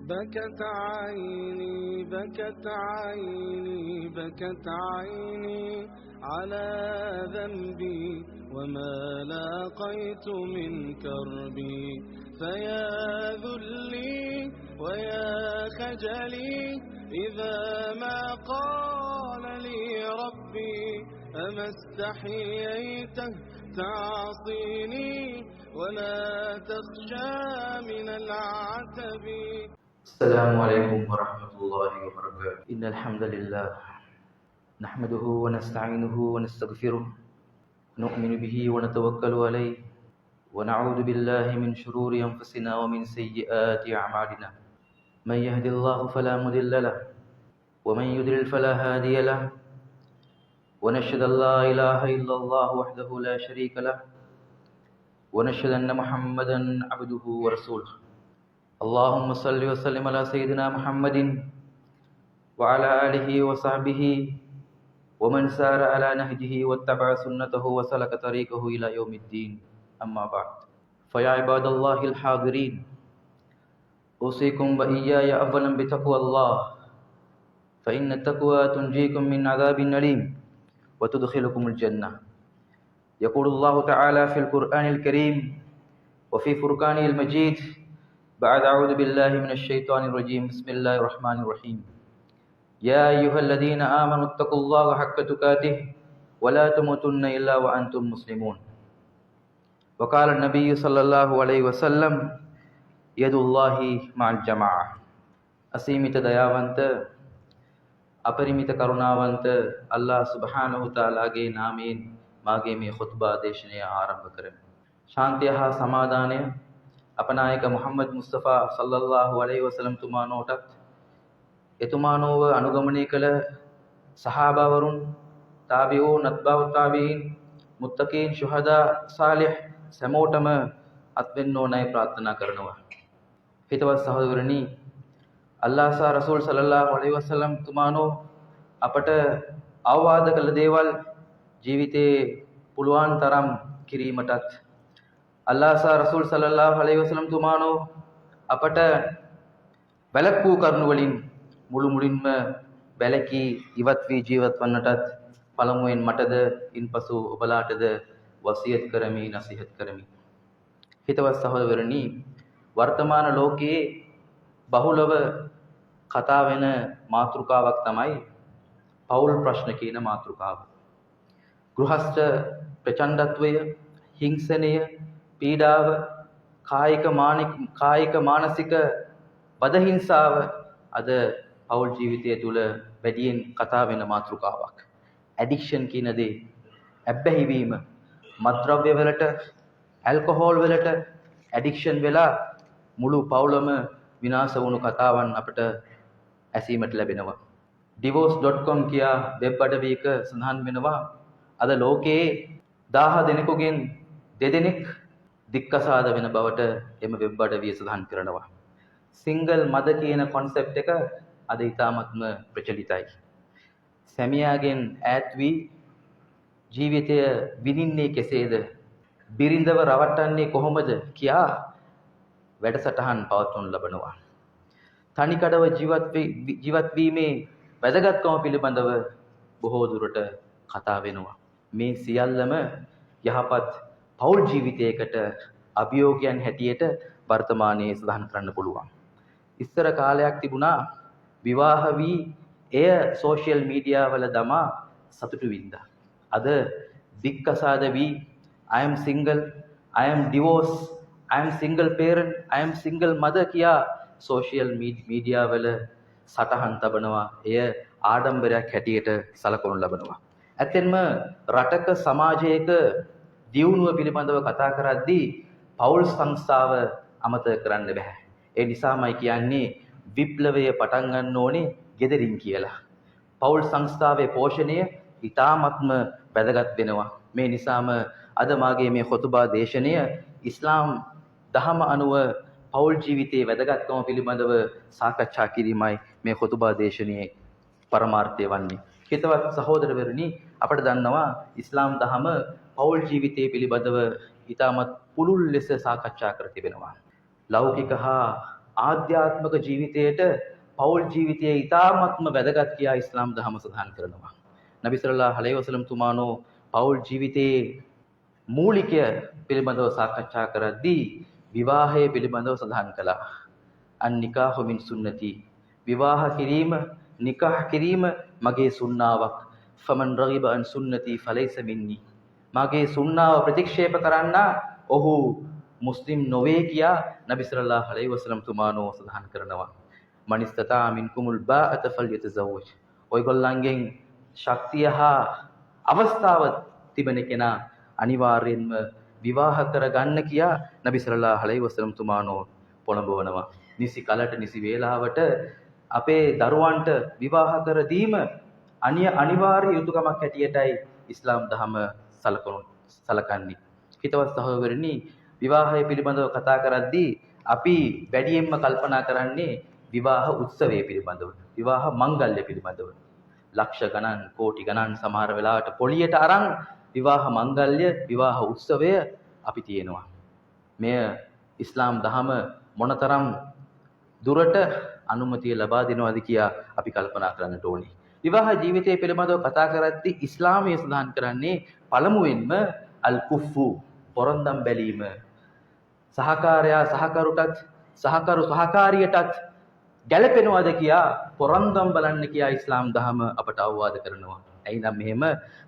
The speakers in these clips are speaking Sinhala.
بكت عيني بكت عيني بكت عيني على ذنبي وما لاقيت من كربي فيا ذلي ويا خجلي إذا ما قال لي ربي أما استحييت تعصيني ولا تخشى من العتب. السلام عليكم ورحمة الله وبركاته. إن الحمد لله نحمده ونستعينه ونستغفره نؤمن به ونتوكل عليه ونعوذ بالله من شرور أنفسنا ومن سيئات أعمالنا من يهد الله فلا مضل له ومن يضلل فلا هادي له ونشهد أن لا إله إلا الله وحده لا شريك له ونشهد أن محمدا عبده ورسوله. اللهم صل وسلم على سيدنا محمد وعلى آله وصحبه ومن سار على نهجه واتبع سنته وسلك طريقه إلى يوم الدين. أما بعد فيا عباد الله الحاضرين أوصيكم وإياي أولا بتقوى الله فإن التقوى تنجيكم من عذاب أليم وتدخلكم الجنة. يقول الله تعالى في القرآن الكريم وفي فرقانه المجيد بعد أعوذ بالله من الشيطان الرجيم بسم الله الرحمن الرحيم يا أيها الذين آمنوا اتقوا الله حق تقاته ولا تموتن إلا وأنتم مسلمون. وقال النبي صلى الله عليه وسلم يد الله مع الجماعة. අසීමිත දයාවන්ත අපරිමිත කරුණාවන්ත අල්ලාහ් සුබ්හානහු තාලාගේ නාමයෙන් මාගේ මේ ඛුත්බා දේශනය ආරම්භ කරමි. ශාන්තිය හා සමාදානය අපනායක මුහම්මද් මුස්තෆා සල්ලල්ලාහු අලයිහි වසල්ලම් තුමාණෝටත් එතුමාණෝව අනුගමනය කළ සහාබාවරුන් තාබිඌන් අත්බාඋ තාබීන් මුත්තකීන් ශුහදා සාලිහ් සමෝටම අත්වෙන්න ඕනයි ප්‍රාර්ථනා කරනවා. හිතවත් සහෝදරනි, අල්ලාහ් සහ රසූල් සල්ලල්ලාහු අලයිහි වසල්ලම් තුමාණෝ අපට අවවාද කළ දේවල් ජීවිතේ පුළුවන් තරම් කිරීමටත් අල්ලාහ් සහ රසූල් සල්ලල්ලාහු අලයිහි වසල්ලම් තුමාණෝ අපට වැළැක්වූ කරුණු වලින් මුළු මුලින්ම වැළකී ඉවත් වී ජීවත් වන්නටත් පළමුවෙන් මටද ඉන්පසු ඔබලාටද වසියත් කරමි නසිහත් කරමි. හිතවත් සහෝදරනි, වර්තමාන ලෝකයේ බහුලව කතා වෙන මාතෘකාවක් තමයි පෞල් ප්‍රශ්න කියන මාතෘකාව. ගෘහස්ත ප්‍රචණ්ඩත්වය, හිංසනය, පීඩාව, කායික මානසික වදහිංසාව අද පෞල් ජීවිතය තුළ වැඩියෙන් කතා වෙන මාතෘකාවක්. ඇඩික්ෂන් කියන දේ, ඇබ්බැහි වීම, මත්ද්‍රව්‍ය වලට, ඇල්කොහෝල් වලට ඇඩික්ෂන් වෙලා මුළු පවුලම විනාශ වුණු කතාවන් අපට ඇසීමට ලැබෙනවා. divorce.com කියා වෙබ් අඩවියක සඳහන් වෙනවා අද ලෝකයේ 1000 දෙනෙකුගෙන් 2 දෙනෙක් දික්කසාද වෙන බවට එම වෙබ් අඩවිය සඳහන් කරනවා. සිංගල් මද කියන කොන්සෙප්ට් එක අද ඉතාමත්ම ප්‍රචලිතයි. සැමියාගෙන් ඈත් වී ජීවිතය විඳින්නේ කෙසේද, බිරිඳව රවට්ටන්නේ කොහොමද කියා වැඩසටහන් පවත්වනු ලබනවා. තනිකඩව ජීවත් වීමේ වැදගත්කම පිළිබඳව බොහෝ දුරට කතා වෙනවා. මේ සියල්ලම යහපත් පෞල් ජීවිතයකට අභියෝගයන් හැටියට වර්තමානයේ සඳහන් කරන්න පුළුවන්. ඉස්සර කාලයක් තිබුණා විවාහ වී එය සෝෂියල් මීඩියා වල දමා සතුටු වින්දා. අද දික්කසාද වී I am single, I am divorced, I am single parent, I am single mother කියා සෝෂියල් මීඩියා වල සටහන් තබනවා. එය ආඩම්බරයක් හැටියට සලකනු ලබනවා. ඇත්තෙන්ම රටක සමාජයක දියුණුව පිළිබඳව කතා කරද්දී පෞල් සංස්ථාව අමතක කරන්න බෑ. ඒ නිසාමයි කියන්නේ විප්ලවය පටන් ගන්න ඕනේ ගෙදරින් කියලා. පෞල් සංස්ථාවේ පෝෂණය ඉතාමත්ම වැදගත් වෙනවා. මේ නිසාම අද මාගේ මේ ඛුතුබා දේශනය ඉස්ලාම් දහම අනුව පෞල් ජීවිතයේ වැදගත්කම පිළිබඳව සාකච්ඡා කිරීමයි මේ ඛුතුබා දේශනයේ පරමාර්ථය වන්නේ. හිතවත් සහෝදරවරුනි, අපට දන්නවා ඉස්ලාම් දහම පෞල් ජීවිතයේ පිළිබඳව ඉතාමත් පුළුල් ලෙස සාකච්ඡා කර තිබෙනවා. ලෞකික හා ආධ්‍යාත්මික ජීවිතයට පෞල් ජීවිතයේ ඊ타ත්ම වැදගත් කියා ඉස්ලාම් දහම සඳහන් කරනවා. නබි සල්ලල්ලාහු අලයිහි වසල්ලම් තුමානෝ පෞල් ජීවිතයේ මූලිකය පිළිබඳව සාකච්ඡා කරද්දී විවාහය පිළිබඳව සඳහන් කළා. අන් නිකාහු මින් සුන්නති. විවාහ කිරීම, නිකාහ කිරීම මගේ සුන්නාවක්. ෆමන් රගිබ අන් සුන්නති ෆලයිස මින්නි. මගේ සුන්නාව ප්‍රතික්ෂේප කරන්නා ඔහු මුස්ලිම් නොවේ කියා නබි සල්ලල්ලාහු අලයිහි වසල්ලම් තුමානෝ සඳහන් කරනවා. මනිස්තතා මින්කුමුල් බාඅත ෆල්යතසව්වජ්. ඔයගොල්ලන්ගෙන් ශක්තිය හා අවස්ථාව තිබෙන කෙනා අනිවාර්යෙන්ම විවාහ කරගන්න කියා නබි සල්ලල්ලාහු අලයිහි වසල්ලම් තුමානෝ පොළඹවනවා. නිසි කලට නිසි වේලාවට අපේ දරුවන්ට විවාහ කර දීම අනිවාර්ය යුතුයකමක් හැටියටයි ඉස්ලාම් දහම සලකන්නේ. හිතවත් සහෝදරනි, විවාහය පිළිබඳව කතා කරද්දී අපි වැඩියෙන්ම කල්පනා කරන්නේ විවාහ උත්සවය පිළිබඳව, විවාහ මංගල්‍ය පිළිබඳව. ලක්ෂ ගණන්, කෝටි ගණන් සමහර වෙලාවට පොලියට අරන් විවාහ මංගල්‍ය, විවාහ උත්සවය අපි තියෙනවා. මෙය ඉස්ලාම් දහම මොනතරම් දුරට අනුමැතිය ලබා දෙනවද කියා අපි කල්පනා කරන්නට ඕනේ. විවාහ ජීවිතය පිළිබඳව කතා කරද්දී ඉස්ලාමය සඳහන් කරන්නේ පළමුවෙන්ම අල් කුෆ්ෆු, පොරොන්දම් බැලීම. සහකාරයා සහකරුටත්, සහකරු සහකාරියටත් ගැළපෙනවද කියා පොරොන්දම් බලන්න කියා ඉස්ලාම් දහම අපට අවවාද කරනවා. එයිනම් මෙහෙම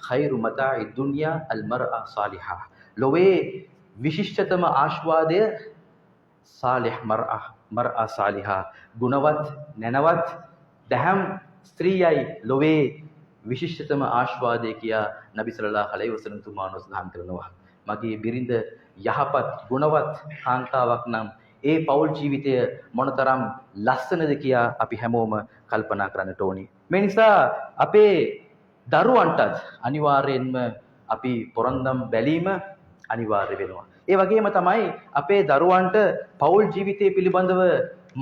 ඛෛරු මතායි දුන්යා අල් මර්আ සාලිහා. ලෝවේ විශිෂ්ටතම ආස්වාදය සාලිහ් මර්আ සාලිහා. ගුණවත්, නැනවත්, දහම් ස්ත්‍රියයි ලෝවේ විශිෂ්ටතම ආස්වාදය කියා නබි සල්ලල්ලාහු අලයිහි වසල්ලම් තුමාණෝ සඳහන් කරනවා. මගේ බිරිඳ යහපත් ගුණවත් කාන්තාවක් නම් ඒ පෞල් ජීවිතය මොනතරම් ලස්සනද කියා අපි හැමෝම කල්පනා කරන්නට ඕනි. මේ නිසා අපේ දරුවන්ටත් අනිවාර්යෙන්ම අපි පොරොන්දම් බැලීම අනිවාර්ය වෙනවා. ඒ වගේම තමයි අපේ දරුවන්ට පෞල් ජීවිතය පිළිබඳව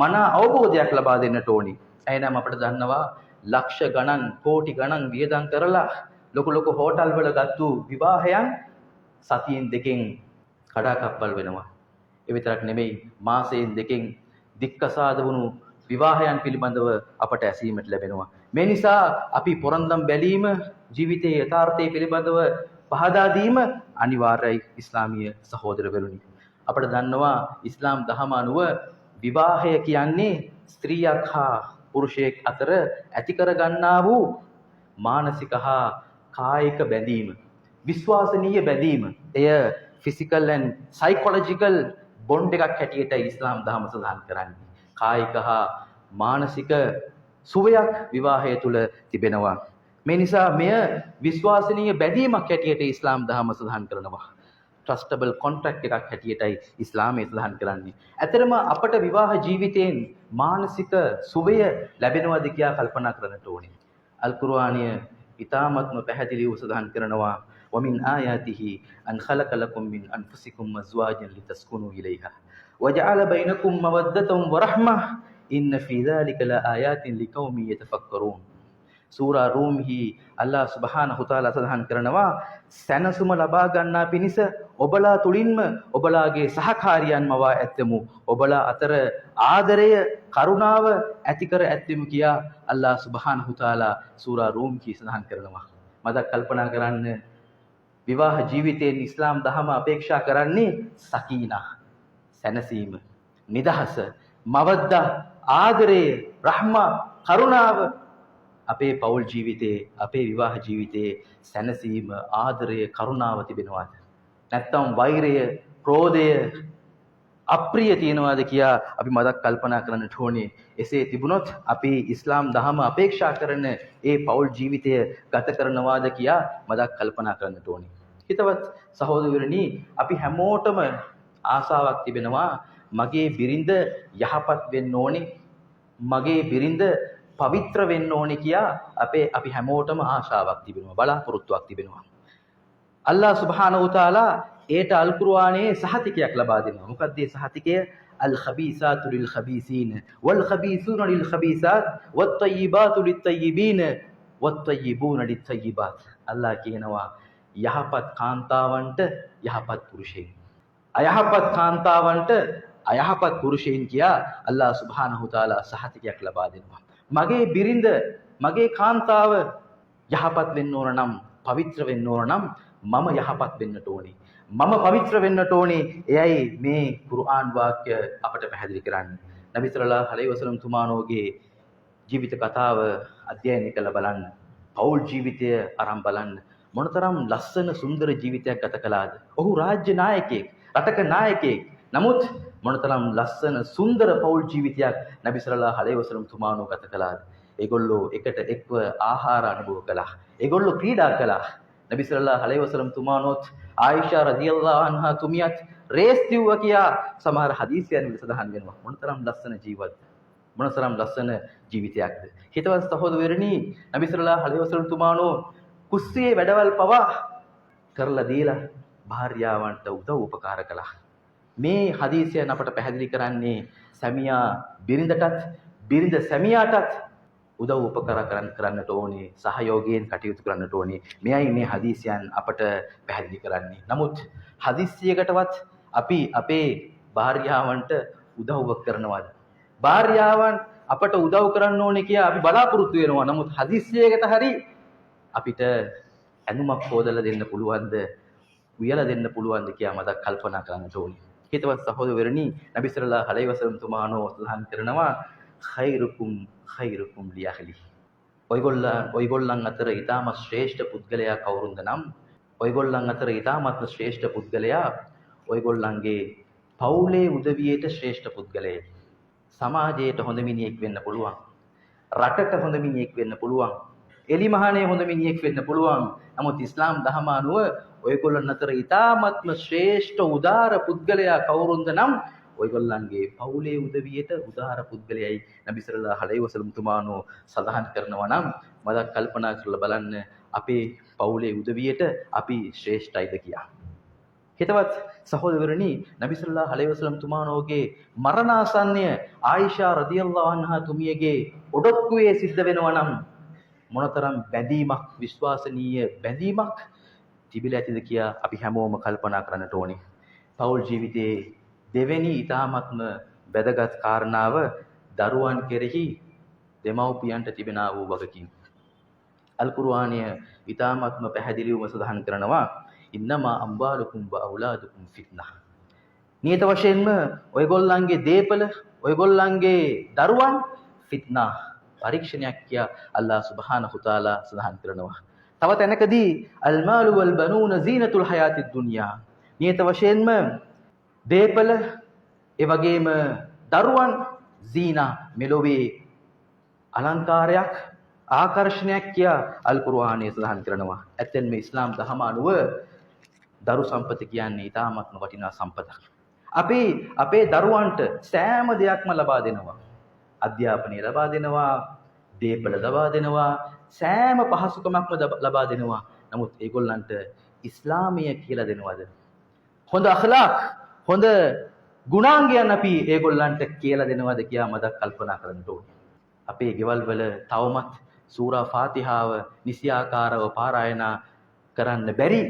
මනා අවබෝධයක් ලබා දෙන්නට ඕනි. එහෙනම් අපිට දන්නවා ලක්ෂ ගණන්, කෝටි ගණන් වියදම් කරලා ලොකු ලොකු හෝටල් වල ගත්තු විවාහයන් සතියෙන් දෙකෙන් කඩාකප්පල් වෙනවා. ඒ විතරක් නෙමෙයි, මාසයෙන් දෙකෙන් දික්කසාද වුණු විවාහයන් පිළිබඳව අපට ඇසීමට ලැබෙනවා. මේ නිසා අපි පොරොන්දම් බැලීම, ජීවිතයේ යථාර්ථය පිළිබඳව පහදා දීම අනිවාර්යයි ඉස්ලාමීය සහෝදරවරුනි. අපට දන්නවා ඉස්ලාම් දහම අනුව විවාහය කියන්නේ ස්ත්‍රියක් හා පුරුෂයෙක් අතර ඇති කර ගන්නා වූ මානසික හා කායික බැඳීම, විශ්වාසනීය බැඳීම. එය ෆිසිකල් ඇන්ඩ් සයිකොලොජිකල් බොන්ඩ් එකක් හැටියට ඉස්ලාම් දහම සඳහන් කරන්නේ. කායික හා මානසික සුවයක් විවාහය තුල තිබෙනවා. මේ නිසා මෙය විශ්වාසනීය බැඳීමක් හැටියට ඉස්ලාම් දහම සඳහන් කරනවා. ට්‍රස්ටබල් කොන්ට්‍රැක්ට් එකක් හැටියටයි ඉස්ලාමය සඳහන් කරන්නේ. ඇතරම අපට විවාහ ජීවිතයෙන් මානසික සුවය ලැබෙනවද කියලා කල්පනා කරන්නට ඕනේ. අල් කුර්ආනය ඉතාමත්ම පැහැදිලිව සඳහන් කරනවා وَمِنْ آيَاتِهِ أَنْ خَلَقَ لَكُم مِّنْ أَنفُسِكُمْ أَزْوَاجًا لِتَسْكُنُوا إِلَيْهَا وَجَعَلَ بَيْنَكُم مَّوَدَّةً وَرَحْمَةً إِنَّ فِي ذَلِكَ لَآيَاتٍ لِقَوْمٍ يَتَفَكَّرُونَ. සූරා රූම්හි අල්ලාහ් සුබ්හානහු තාලා සඳහන් කරනවා, සැනසුම ලබා ගන්නා පිණිස ඔබලා තුලින්ම ඔබලාගේ සහකාරියන් මවා ඇත්තෙමු. ඔබලා අතර ආදරය, කරුණාව ඇති කර ඇත්තෙමු කියා අල්ලාහ් සුබ්හානහු තාලා සූරා රූම්හි සඳහන් කරනවා. මදක් කල්පනා කරන්න, විවාහ ජීවිතයෙන් ඉස්ලාම් දහම අපේක්ෂා කරන්නේ සකීනා, සැනසීම, නිදහස, මවද්දා, ආදරය, රහ්මා, කරුණාව. අපේ පෞල් ජීවිතයේ, අපේ විවාහ ජීවිතයේ සැනසීම, ආදරය, කරුණාව තිබෙනවාද? නැත්නම් වෛරය, ක්‍රෝධය, අප්‍රිය තියනවාද කියා අපි මදක් කල්පනා කරන්නට ඕනේ. එසේ තිබුණොත් අපි ඉස්ලාම් දහම අපේක්ෂා කරන ඒ පෞල් ජීවිතය ගත කරනවාද කියා මදක් කල්පනා කරන්නට ඕනේ. හිතවත් සහෝදරවරුනි, අපි හැමෝටම ආසාවක් තිබෙනවා මගේ බිරිඳ යහපත් වෙන්න ඕනේ, මගේ බිරිඳ පවිත්‍ර වෙන්න ඕනේ කියා අපි හැමෝටම ආශාවක් තිබෙනවා, බලාපොරොත්තුවක් තිබෙනවා. අල්ලාහ් සුබ්හානහු තාලා ඒට අල් කුර්ආනයේ සහතිකයක් ලබා දෙනවා. මොකක්ද ඒ සහතිකය? අල් ඛබීසාතු ලිල් ඛබීසීන වල් ඛබීසූන ලිල් ඛබීසාත් wat tayyibatu lit tayyibin wat tayyibuna lit tayyibat. අල්ලාහ් කියනවා යහපත් කාන්තාවන්ට යහපත් පුරුෂයෙක්, අයහපත් කාන්තාවන්ට අයහපත් පුරුෂයින් කියා අල්ලාහ් සුබ්හානහු තාලා සහතිකයක් ලබා දෙනවා. මගේ බිරිඳ මගේ කාන්තාව යහපත් වෙන්න ඕන නම් පවිත්‍ර වෙන්න ඕන නම් මම යහපත් වෙන්නට ඕනේ. මම පවිත්‍ර වෙන්නට ඕනේ. එයයි මේ කුර්ආන් වාක්‍ය අපට පැහැදිලි කරන්නේ. නබි සල්ලල්ලාහු අලයිහි වසල්ලම් තුමාණෝගේ ජීවිත කතාව අධ්‍යයනය කළ බලන්න. පෞල් ජීවිතය අරන් බලන්න. මොනතරම් ලස්සන සුන්දර ජීවිතයක් ගත කළාද. ඔහු රාජ්‍ය නායකයෙක්, රටක නායකයෙක්. නමුත් මොනතරම් ලස්සන සුන්දර පෞල් ජීවිතයක් නබි සල්ලල්ලාහු අලයිහි වසල්ලම් තුමාණෝ ගත කළාද. ඒගොල්ලෝ එකට එක්ව ආහාර අනුභව කළා. ඒගොල්ලෝ ක්‍රීඩා කළා. නබි සල්ලල්ලාහු අලයිහි වසල්ලම් තුමාණෝත් ආයිෂා රදියල්ලාහු අන්හා තුමියත් රේස් දිව්වා කියා සමහර හදීස්යන් වල සඳහන් වෙනවා. මොනතරම් ලස්සන ජීවිතයක්. මොනතරම් ලස්සන ජීවිතයක්ද. හිතවත් සහෝදරවරුනි, නබි සල්ලල්ලාහු අලයිහි වසල්ලම් තුමාණෝ කුස්සියේ වැඩවල් පවා කරලා දීලා භාර්යාවන්ට උදව් උපකාර කළා. මේ හදීසයන් අපට පැහැදිලි කරන්නේ සැමියා බිරිඳටත් බිරිඳ සැමියාටත් උදව් උපකාර කරන්නට ඕනේ, සහයෝගයෙන් කටයුතු කරන්නට ඕනේ. මෙයයි මේ හදීසයන් අපට පැහැදිලි කරන්නේ. නමුත් හදීසියකටවත් අපි අපේ භාර්යාවන්ට උදව්වක් කරනවද? භාර්යාවන් අපට උදව් කරන්න ඕනේ කියලා අපි බලාපොරොත්තු වෙනවා. නමුත් හදිස්සියකට හරි අපිට ඇඳුමක් හොදලා දෙන්න පුළුවන්ද? උයලා දෙන්න පුළුවන්ද කියලා මතක් කල්පනා කරන්නට ඕනේ. හිතවත් සහෝදරවරුනි, නබි සල්ලල්ලාහු අලයිහි වසල්ලම් තුමාණෝ සඳහන් කරනවා khairukum li ahli. ඔයගොල්ලන් අතර ඊටම ශ්‍රේෂ්ඨ පුද්ගලයා කවුරුන්ද නම් ඔයගොල්ලන් අතර ඊටමත් ශ්‍රේෂ්ඨ පුද්ගලයා ඔයගොල්ලන්ගේ පවුලේ උදවියට ශ්‍රේෂ්ඨ පුද්ගලයෙක්. සමාජයට හොඳ මිනිහෙක් වෙන්න පුළුවන්. රටට හොඳ මිනිහෙක් වෙන්න පුළුවන්. එලිමහනේ හොඳ මිනිහෙක් වෙන්න පුළුවන්. නමුත් ඉස්ලාම් දහම අනුව ඔයගොල්ලන් අතර ඊටාත්ම ශ්‍රේෂ්ඨ උදාර පුද්ගලයා කවුරුන්ද නම් ඔයගොල්ලන්ගේ පවුලේ උදවියට උදාර පුද්ගලයයි නබි සල්ලල්ලාහු අලයිහි වසල්ලම් තුමාණෝ සඳහන් කරනවා. නම් මදක් කල්පනා කරලා බලන්න අපේ පවුලේ උදවියට අපි ශ්‍රේෂ්ඨයිද කියලා. හිතවත් සහෝදරවරුනි, නබි සල්ලල්ලාහු අලයිහි වසල්ලම් තුමාණෝගේ මරණාසන්නය ආයිෂා රදියල්ලාහු අන්හා තුමියගේ ඔඩොක්කුවේ සිද්ධ වෙනවා නම් මොනතරම් බැඳීමක්, විශ්වාසනීය බැඳීමක් තිබිලා ඇතිද කියලා අපි හැමෝම කල්පනා කරන්නට ඕනේ. පෞල් ජීවිතයේ දෙවෙනි ඊ타මත්ම වැදගත් කාරණාව දරුවන් කෙරෙහි දෙමව්පියන්ට තිබෙනා වූ වගකීම. අල් කුර්ආනය ඊ타මත්ම පැහැදිලිවම සඳහන් කරනවා ඉන්නමා අම්වාලුකුම් ව අවලාදුකුම් ෆිත්නා. නියත වශයෙන්ම ඔයගොල්ලන්ගේ දේපල, ඔයගොල්ලන්ගේ දරුවන් ෆිත්නා, පරීක්ෂණයක් කියා අල්ලාහ් සුබ්හානහු තාලා සඳහන් කරනවා. තව තැනකදී අල් මාලු වල් බනූන සීනතුල් හයාතිද් දුන්යා. නියත වශයෙන්ම දේපල ඒ වගේම දරුවන් සීනා, මෙලොවේ අලංකාරයක්, ආකර්ෂණයක් කියා අල් කුර්ආනයේ සඳහන් කරනවා. ඇත්තෙන්ම ඉස්ලාම් දහම අනුව දරු සම්පත කියන්නේ ඊටාත්ම වටිනා සම්පතක්. අපි අපේ දරුවන්ට සෑම දෙයක්ම ලබා දෙනවා. අධ්‍යාපනය ලබා දෙනවා, දේපල ලබා දෙනවා, සෑම පහසුකමක්ම ලබා දෙනවා. නමුත් ඒගොල්ලන්ට ඉස්ලාමය කියලා දෙනවද? හොඳ අඛලාක්, හොඳ ගුණාංගයන් අපි ඒගොල්ලන්ට කියලා දෙනවද කියලා මදක් කල්පනා කරන්න ඕනේ. අපේ ගෙවල් වල තවමත් සූරා ෆාතිහාව නිසියාකාරව පාරායනා කරන්න බැරි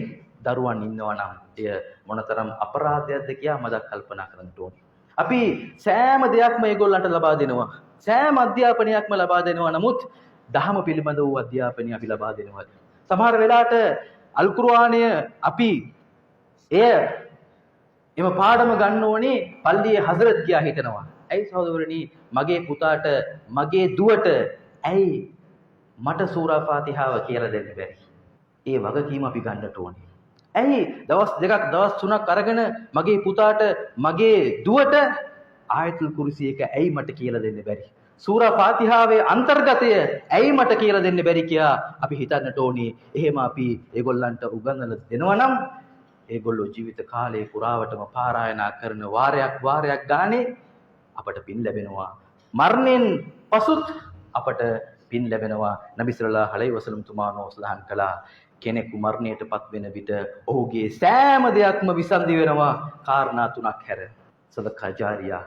දරුවන් ඉන්නවා නම් එය මොනතරම් අපරාධයක්ද කියලා මදක් කල්පනා කරන්න ඕනේ. අපි සෑම දෙයක්ම ඒගොල්ලන්ට ලබා දෙනවා. සෑම අධ්‍යාපනයක්ම ලබා දෙනවා. නමුත් දහම පිළිබඳ වූ අධ්‍යාපනය අපි ලබා දෙනවද? සමහර වෙලාවට අල් කුර්ආනය අපි එම පාඩම ගන්න ඕනේ පල්ලියේ හසරත් කියා හිතනවා. ඇයි සහෝදරනි, මගේ පුතාට, මගේ දුවට ඇයි මට සූරා ෆාතිහාව කියලා දෙන්න බැරි? ඒ වගකීම අපි ගන්නට ඕනේ. ඇයි දවස් දෙකක්, දවස් තුනක් අරගෙන මගේ පුතාට, මගේ දුවට ආයතුල් කුර්සි එක ඇයි මට කියලා දෙන්න බැරි? සූරා ෆාතිහාවේ අන්තර්ගතය ඇයි මට කියලා දෙන්න බැරි කියලා අපි හිතන්නට ඕනේ. එහෙම අපි ඒගොල්ලන්ට උගන්වලා දෙනවා නම් ඒගොල්ලෝ ජීවිත කාලේ පුරාවටම පාරායනා කරන වාරයක් ගානේ අපට පින් ලැබෙනවා. මරණයෙන් පසුත් අපට පින් ලැබෙනවා. නබි සල්ලල්ලාහු අලයිහි වසල්ලම් තුමාණෝ සඳහන් කළා කෙනෙකු මරණයටපත් වෙන විට ඔහුගේ සෑම දෙයක්ම විසන්දි වෙනවා කාරණා තුනක් හැර. සදකා ජාරියා,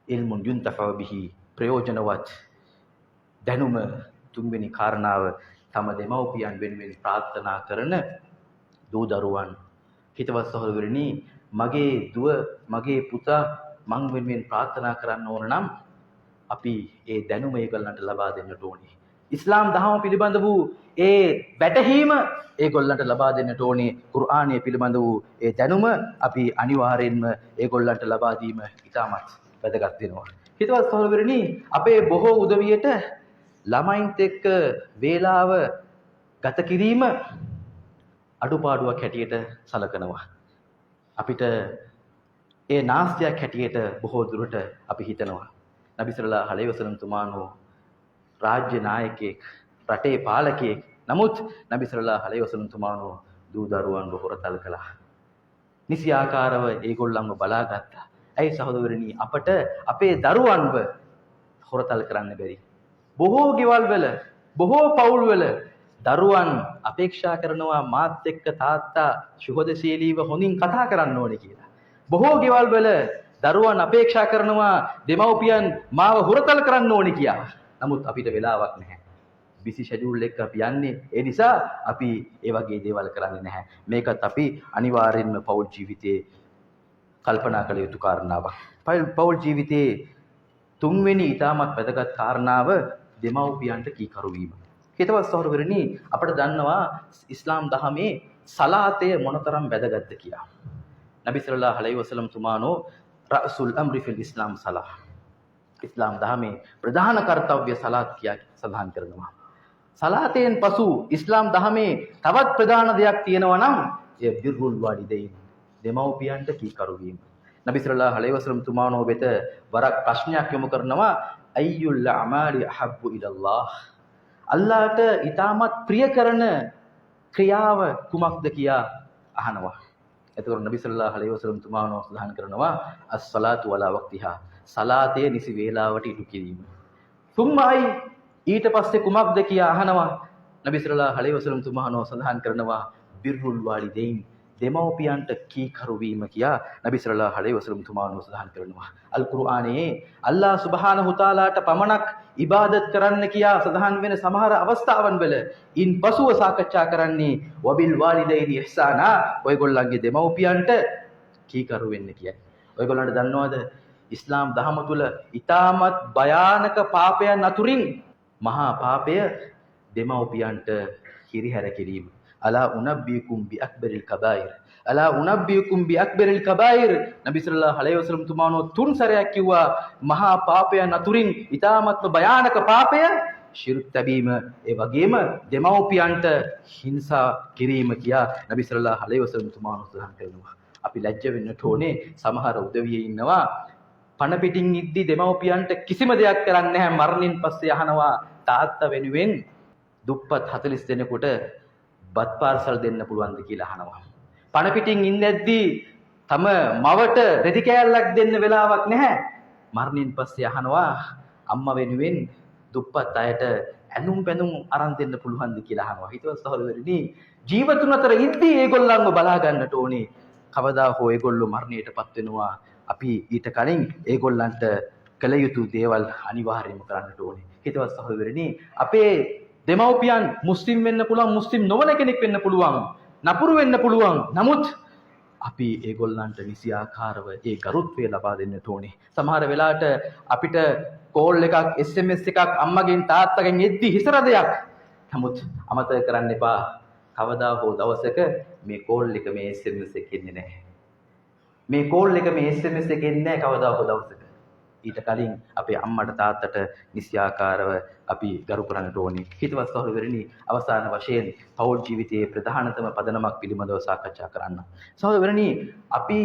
ඉල්මුන් යුන්තෆා බිහි, ප්‍රයෝජනවත් දැනුම. තුන්වෙනි කාරණාව තම දෙමව්පියන් වෙනුවෙන් ප්‍රාර්ථනා කරන දූ දරුවන්. හිතවත් සහෝදරනි, මගේ දුව, මගේ පුතා මං වෙනුවෙන් ප්‍රාර්ථනා කරන්න ඕන නම් අපි ඒ දැනුම ඒගොල්ලන්ට ලබා දෙන්නට ඕනේ. ඉස්ලාම් දහම පිළිබඳ වූ ඒ වැටහීම ඒගොල්ලන්ට ලබා දෙන්නට ඕනේ. කුර්ආනය පිළිබඳ වූ ඒ දැනුම අපි අනිවාර්යෙන්ම ඒගොල්ලන්ට ලබා දීම ඉතාමත් වැදගත් වෙනවා. හිතවත් සහෝදරනි, අපේ බොහෝ උදවියට ළමයින්ත් එක්ක වේලාව ගත කිරීම අඩුපාඩුවක් හැටියට සලකනවා. අපිට ඒ නාස්තියක් හැටියට බොහෝ දුරට අපි හිතනවා. නබි සල්ලල්ලාහු අලයිහි වසල්ලම් තුමාණෝ රාජ්‍ය නායකයෙක්, රටේ පාලකයෙක්. නමුත් නබි සල්ලල්ලාහු අලයිහි වසල්ලම් තුමාණෝ දූ දරුවන්ව හොරතල් කළා. නිසි ආකාරව ඒගොල්ලන්ව බලාගත්තා. ඇයි සහෝදරනි, අපට අපේ දරුවන්ව හොරතල් කරන්න බැරි? බොහෝ ගෙවල් වල, බොහෝ පවුල් වල දරුවන් අපේක්ෂා කරනවා මාත් එක්ක තාත්තා සුහදශීලීව හොඳින් කතා කරන්න ඕනේ කියලා. බොහෝ ගෙවල් වල දරුවන් අපේක්ෂා කරනවා දෙමව්පියන් මාව හොරතල් කරන්න ඕනේ කියලා. නමුත් අපිට වෙලාවක් නැහැ. බිසි ෂෙඩියුල් එක අපි යන්නේ. ඒ නිසා අපි ඒ වගේ දේවල් කරන්නේ නැහැ. මේකත් අපි අනිවාර්යෙන්ම පෞල් ජීවිතයේ කල්පනා කළ යුතු කාරණාවක්. පෞල් ජීවිතයේ තුන්වෙනි ඊටමත් වැදගත් කාරණාව දෙමව්පියන්ට කීකරු වීම. හිතවත් සහෝදරනි, අපිට දන්නවා ඉස්ලාම් දහමේ සලාතය මොනතරම් වැදගත්ද කියලා. නබි සල්ලල්ලාහු අලයිහි වසල්ලම් තුමාණෝ රසුල් අම්රි ෆිල් ඉස්ලාම් සලාහ. ඉස්ලාම් දහමේ ප්‍රධාන කර්තව්‍ය සලාත් කියා සඳහන් කරනවා. සලාතෙන් පසු ඉස්ලාම් දහමේ තවත් ප්‍රධාන දෙයක් තියෙනවා නම් එය බිර්රුල් වාලිදයින්, දෙමව්පියන්ට කීකරු වීම. නබි සල්ලල්ලාහු අලයිහි වසල්ලම් තුමාණෝ වෙත වරක් ප්‍රශ්නයක් යොමු කරනවා, අයියුල් අමාලි අහබ්බු ඉලල්ලාහ්. අල්ලාහට ඊටමත් ප්‍රිය කරන ක්‍රියාව කුමක්ද කියා අහනවා. එතකොට නබි සල්ලල්ලාහු අලයිහි වසල්ලම් තුමාණෝ සඳහන් කරනවා අස්-සලාතු වලා වක්තිහා, සලාතය නිසි වේලාවට ඉටු කිරීම. තුම්මයි ඊට පස්සේ කුමක්ද කියා අහනවා. නබි සල්ලල්ලාහු අලයිහි වසල්ලම් තුමාණෝ සඳහන් කරනවා බිර්රුල් වාලිදයින්, දෙමව්පියන්ට කීකරු වීම කියා නබි සල්ලල්ලාහු අලයිහි වසල්ලම් තුමාණෝ සඳහන් කරනවා. අල් කුර්ආනයේ අල්ලාහ් සුබ්හානහු තාලාට පමණක් ඉබාදත් කරන්න කියා සඳහන් වෙන සමහර අවස්ථාවන් වල ඉන් පසුව සාකච්ඡා කරන්නේ වබිල් වාලිදයිනි ඉහ්සානා, ඔයගොල්ලන්ගේ දෙමව්පියන්ට කීකරු වෙන්න කියයි. ඔයගොල්ලන්ට දන්නවද ඉස්ලාම් දහම තුල ඊටමත් භයානක පාපයන් අතුරින් මහා පාපය දෙමව්පියන්ට හිරිහැර කිරීම. අලා උනබ්බියකුම් බි අක්බරිල් කබායිර්, අලා උනබ්බියකුම් බි අක්බරිල් කබායිර්. නබි සල්ලල්ලාහු අලයිහි වසල්ලම් තුමාණෝ 3 සැරයක් කිව්වා මහා පාපයන් අතුරින් ඊටමත්ම භයානක පාපය ශිර්ක් තැබීම, ඒ වගේම දෙමව්පියන්ට හිංසා කිරීම කියා නබි සල්ලල්ලාහු අලයිහි වසල්ලම් තුමාණෝ සඳහන් කරනවා. අපි ලැජ්ජ වෙන්නට ඕනේ. සමහර උදවියේ ඉන්නවා පණ පිටින් ඉද්දි දෙමව්පියන්ට කිසිම දෙයක් කරන්නේ නැහැ. මරණින් පස්සේ අහනවා තාත්තා වෙනුවෙන් දුප්පත් 40 දෙනෙකුට බත් පාර්සල් දෙන්න පුළුවන්ද කියලා අහනවා. පණ පිටින් ඉඳද්දී තම මවට රෙදි කෑල්ලක් දෙන්න වෙලාවක් නැහැ. මරණින් පස්සේ අහනවා අම්මා වෙනුවෙන් දුප්පත් අයට ඇඳුම් පැඳුම් අරන් දෙන්න පුළුවන්ද කියලා අහනවා. හිතවත් සහෝදරනි, ජීවතුන් අතර ඉද්දී ඒගොල්ලන්ව බලා ගන්නට ඕනේ. කවදා හෝ ඒගොල්ලෝ මරණයටපත් වෙනවා. අපි ඊට කලින් ඒගොල්ලන්ට කළ යුතු දේවල් අනිවාර්යයෙන්ම කරන්නට ඕනේ. හිතවත් සහෝදරනි, අපේ දෙමව්පියන් මුස්ලිම් වෙන්න පුළුවන්, මුස්ලිම් නොවන කෙනෙක් වෙන්න පුළුවන්, නපුරු වෙන්න පුළුවන්. නමුත් අපි ඒගොල්ලන්ට නිසි ආකාරව ඒ ගරුත්වය ලබා දෙන්නට ඕනේ. සමහර වෙලාවට අපිට කෝල් එකක්, SMS එකක් අම්මගෙන් තාත්තගෙන් එද්දි හිසරදයක්. නමුත් අමතක කරන්න එපා, කවදා හෝ දවසක මේ කෝල් එක, මේ SMS එක එන්නේ නැහැ. මේ කෝල් එක, මේ SMS එක එන්නේ නැහැ කවදා හෝ දවසක. ඊට කලින් අපේ අම්මට තාත්තට නිසි ආකාරව අපි ගරු කරන්නට ඕනේ. හිතවත් සහෝදරනි, අවසාන වශයෙන් පෞල් ජීවිතයේ ප්‍රධානතම පදනමක් පිළිබඳව සාකච්ඡා කරන්න. සහෝදරනි, අපි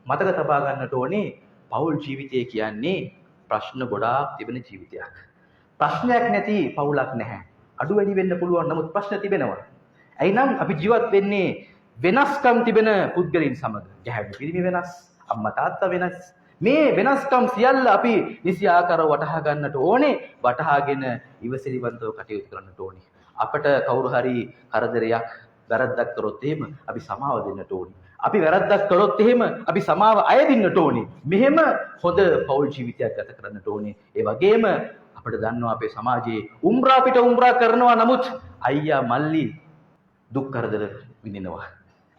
මතක තබා ගන්නට ඕනේ පෞල් ජීවිතය කියන්නේ ප්‍රශ්න ගොඩාක් තිබෙන ජීවිතයක්. ප්‍රශ්නයක් නැති පවුලක් නැහැ. අඩු වැඩි වෙන්න පුළුවන්, නමුත් ප්‍රශ්න තිබෙනවා. එයිනම් අපි ජීවත් වෙන්නේ වෙනස්කම් තිබෙන පුද්ගලයන් සමග. ගැහැණු පිරිමි වෙනස්, අම්මා තාත්තා වෙනස්. මේ වෙනස්කම් සියල්ල අපි නිසි ආකාරව වටහා ගන්නට ඕනේ. වටහාගෙන ඉවසිලිවන්තව කටයුතු කරන්නට ඕනේ. අපට කවුරු හරි කරදරයක්, වැරද්දක් කරොත් එහෙම අපි සමාව දෙන්නට ඕනේ. අපි වැරද්දක් කළොත් එහෙම අපි සමාව අයදින්නට ඕනේ. මෙහෙම හොඳ පෞල් ජීවිතයක් ගත කරන්නට ඕනේ. ඒ වගේම අපිට දන්නවා අපේ සමාජයේ උම්රා පිට උම්රා කරනවා, නමුත් අයියා මල්ලි දුක් කරදර විඳිනවා.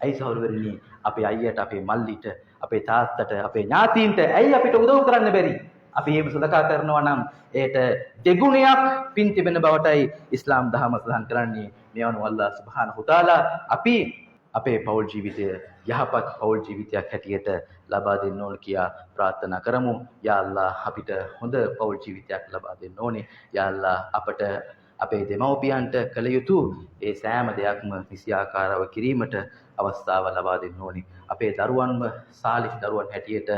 ඇයි සහෝදරනි, අපේ අයියට අපේ මල්ලිට අපේ තාත්තට, අපේ ඥාතීන්ට ඇයි අපිට උදව් කරන්න බැරි? අපි එහෙම සදකා කරනවා නම් ඒට දෙගුණයක් පින් තිබෙන බවටයි ඉස්ලාම් දහම සඳහන් කරන්නේ. මේවනු අල්ලාහ් සුබ්හානහු තාලා අපි අපේ පෞල් ජීවිතය යහපත් පෞල් ජීවිතයක් හැටියට ලබා දෙන්න ඕන කියා ප්‍රාර්ථනා කරමු. යා අල්ලාහ් අපිට හොඳ පෞල් ජීවිතයක් ලබා දෙන්න ඕනේ. යා අල්ලාහ් අපට අපේ දෙමව්පියන්ට කළ යුතු ඒ සෑම දෙයක්ම නිසියාකාරව කිරීමට අවස්ථාව ලබා දෙන්න ඕනේ. අපේ දරුවන්ව සාලිහ් දරුවන් හැටියට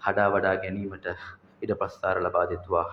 හදා වඩා ගැනීමට ඉඩ ප්‍රස්ථාර ලබා දෙත්වා.